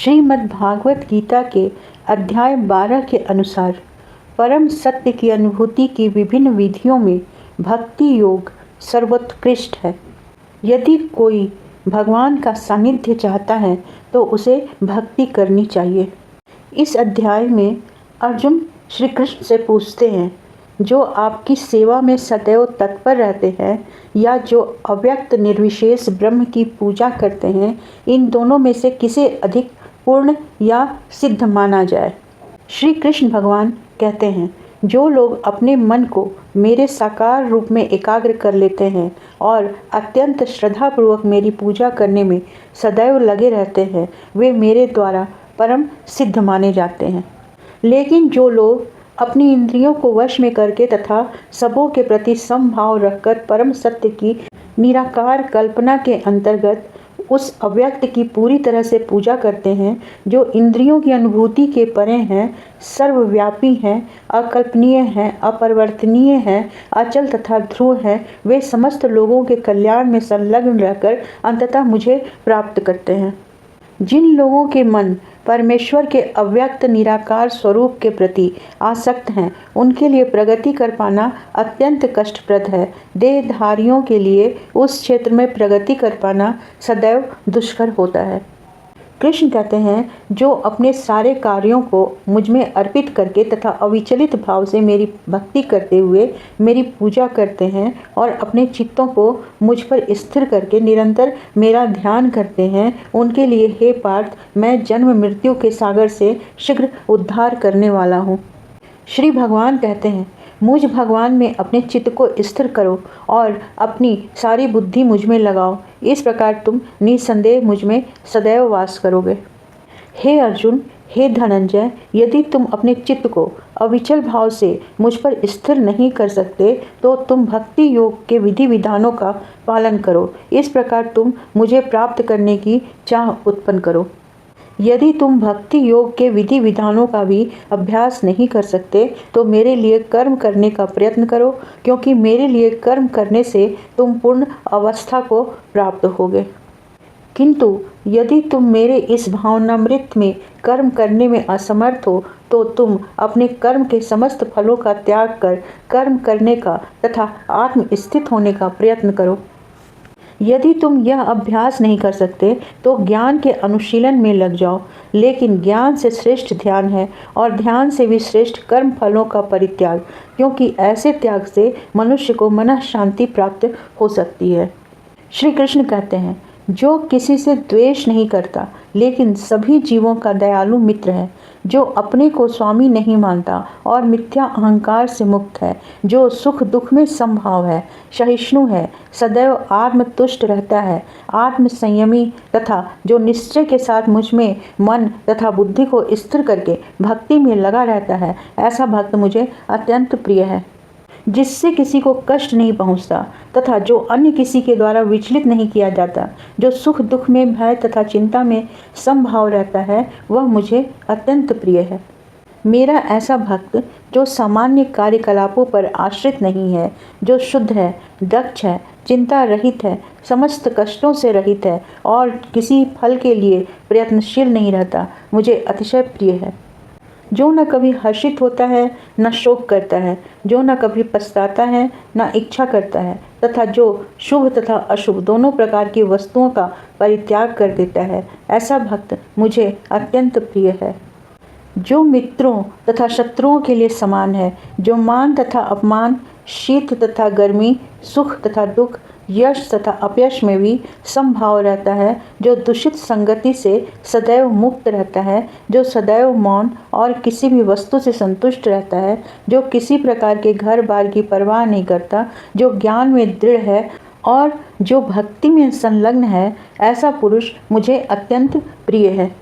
श्रीमद् भागवत गीता के अध्याय 12 के अनुसार परम सत्य की अनुभूति की विभिन्न विधियों में भक्ति योग सर्वोत्कृष्ट है। यदि कोई भगवान का सानिध्य चाहता है तो उसे भक्ति करनी चाहिए। इस अध्याय में अर्जुन श्री कृष्ण से पूछते हैं, जो आपकी सेवा में सदैव तत्पर रहते हैं या जो अव्यक्त निर्विशेष ब्रह्म की पूजा करते हैं, इन दोनों में से किसे अधिक पूर्ण या सिद्ध माना जाए। श्री कृष्ण भगवान कहते हैं, जो लोग अपने मन को मेरे साकार रूप में एकाग्र कर लेते हैं और अत्यंत श्रद्धापूर्वक मेरी पूजा करने में सदैव लगे रहते हैं, वे मेरे द्वारा परम सिद्ध माने जाते हैं। लेकिन जो लोग अपनी इंद्रियों को वश में करके तथा सबों के प्रति समभाव रखकर परम सत्य की निराकार कल्पना के अंतर्गत उस अव्यक्त की पूरी तरह से पूजा करते हैं, जो इंद्रियों की अनुभूति के परे हैं, सर्वव्यापी हैं, अकल्पनीय हैं, अपरिवर्तनीय हैं, अचल तथा ध्रुव हैं, वे समस्त लोगों के कल्याण में संलग्न रहकर अंततः मुझे प्राप्त करते हैं। जिन लोगों के मन परमेश्वर के अव्यक्त निराकार स्वरूप के प्रति आसक्त हैं, उनके लिए प्रगति कर पाना अत्यंत कष्टप्रद है। देहधारियों के लिए उस क्षेत्र में प्रगति कर पाना सदैव दुष्कर होता है। कृष्ण कहते हैं, जो अपने सारे कार्यों को मुझ में अर्पित करके तथा अविचलित भाव से मेरी भक्ति करते हुए मेरी पूजा करते हैं और अपने चित्तों को मुझ पर स्थिर करके निरंतर मेरा ध्यान करते हैं, उनके लिए हे पार्थ, मैं जन्म मृत्यु के सागर से शीघ्र उद्धार करने वाला हूँ। श्री भगवान कहते हैं, मुझ भगवान में अपने चित्त को स्थिर करो और अपनी सारी बुद्धि मुझ में लगाओ। इस प्रकार तुम निसंदेह मुझ में सदैव वास करोगे। हे अर्जुन, हे धनंजय, यदि तुम अपने चित्त को अविचल भाव से मुझ पर स्थिर नहीं कर सकते तो तुम भक्ति योग के विधि विधानों का पालन करो। इस प्रकार तुम मुझे प्राप्त करने की चाह उत्पन्न करो। यदि तुम भक्ति योग के विधि विधानों का भी अभ्यास नहीं कर सकते तो मेरे लिए कर्म करने का प्रयत्न करो, क्योंकि मेरे लिए कर्म करने से तुम पूर्ण अवस्था को प्राप्त होगे। किंतु यदि तुम मेरे इस भावनामृत में कर्म करने में असमर्थ हो तो तुम अपने कर्म के समस्त फलों का त्याग कर कर्म करने का तथा आत्मस्थित होने का प्रयत्न करो। यदि तुम यह अभ्यास नहीं कर सकते तो ज्ञान के अनुशीलन में लग जाओ, लेकिन ज्ञान से श्रेष्ठ ध्यान है और ध्यान से भी श्रेष्ठ कर्म फलों का परित्याग, क्योंकि ऐसे त्याग से मनुष्य को मन शांति प्राप्त हो सकती है। श्री कृष्ण कहते हैं, जो किसी से द्वेष नहीं करता लेकिन सभी जीवों का दयालु मित्र है, जो अपने को स्वामी नहीं मानता और मिथ्या अहंकार से मुक्त है, जो सुख दुख में समभाव है, सहिष्णु है, सदैव आत्मतुष्ट रहता है, आत्म संयमी तथा जो निश्चय के साथ मुझ में मन तथा बुद्धि को स्थिर करके भक्ति में लगा रहता है, ऐसा भक्त मुझे अत्यंत प्रिय है। जिससे किसी को कष्ट नहीं पहुंचता तथा जो अन्य किसी के द्वारा विचलित नहीं किया जाता, जो सुख दुख में भय तथा चिंता में समभाव रहता है, वह मुझे अत्यंत प्रिय है। मेरा ऐसा भक्त जो सामान्य कार्यकलापों पर आश्रित नहीं है, जो शुद्ध है, दक्ष है, चिंता रहित है, समस्त कष्टों से रहित है और किसी फल के लिए प्रयत्नशील नहीं रहता, मुझे अतिशय प्रिय है। जो न कभी हर्षित होता है न शोक करता है, जो न कभी पछताता है न इच्छा करता है, तथा जो शुभ तथा अशुभ दोनों प्रकार की वस्तुओं का परित्याग कर देता है, ऐसा भक्त मुझे अत्यंत प्रिय है। जो मित्रों तथा शत्रुओं के लिए समान है, जो मान तथा अपमान, शीत तथा गर्मी, सुख तथा दुख, यश तथा अपयश में भी समभाव रहता है, जो दूषित संगति से सदैव मुक्त रहता है, जो सदैव मौन और किसी भी वस्तु से संतुष्ट रहता है, जो किसी प्रकार के घर बार की परवाह नहीं करता, जो ज्ञान में दृढ़ है और जो भक्ति में संलग्न है, ऐसा पुरुष मुझे अत्यंत प्रिय है।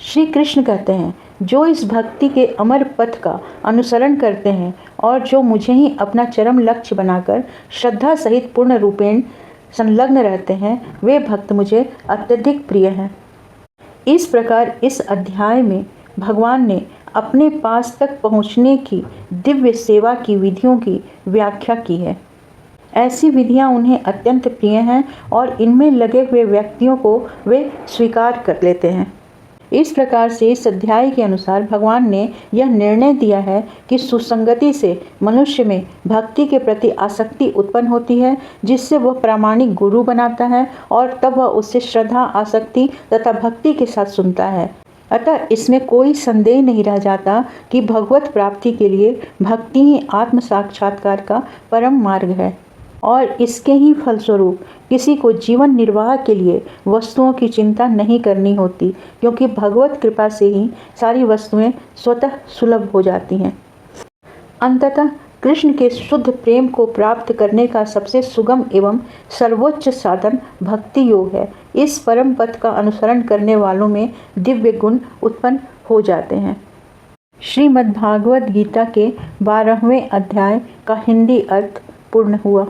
श्री कृष्ण कहते हैं, जो इस भक्ति के अमर पथ का अनुसरण करते हैं और जो मुझे ही अपना चरम लक्ष्य बनाकर श्रद्धा सहित पूर्ण रूपेण संलग्न रहते हैं, वे भक्त मुझे अत्यधिक प्रिय हैं। इस प्रकार इस अध्याय में भगवान ने अपने पास तक पहुँचने की दिव्य सेवा की विधियों की व्याख्या की है। ऐसी विधियां उन्हें अत्यंत प्रिय हैं और इनमें लगे हुए व्यक्तियों को वे स्वीकार कर लेते हैं। इस प्रकार से इस अध्याय के अनुसार भगवान ने यह निर्णय दिया है कि सुसंगति से मनुष्य में भक्ति के प्रति आसक्ति उत्पन्न होती है, जिससे वह प्रामाणिक गुरु बनाता है और तब वह उससे श्रद्धा, आसक्ति तथा भक्ति के साथ सुनता है। अतः इसमें कोई संदेह नहीं रह जाता कि भगवत प्राप्ति के लिए भक्ति ही आत्म साक्षात्कार का परम मार्ग है और इसके ही फलस्वरूप किसी को जीवन निर्वाह के लिए वस्तुओं की चिंता नहीं करनी होती, क्योंकि भगवत कृपा से ही सारी वस्तुएं स्वतः सुलभ हो जाती हैं। अंततः कृष्ण के शुद्ध प्रेम को प्राप्त करने का सबसे सुगम एवं सर्वोच्च साधन भक्ति योग है। इस परम पथ का अनुसरण करने वालों में दिव्य गुण उत्पन्न हो जाते हैं। श्रीमद्भागवत गीता के 12वें अध्याय का हिंदी अर्थ पूर्ण हुआ।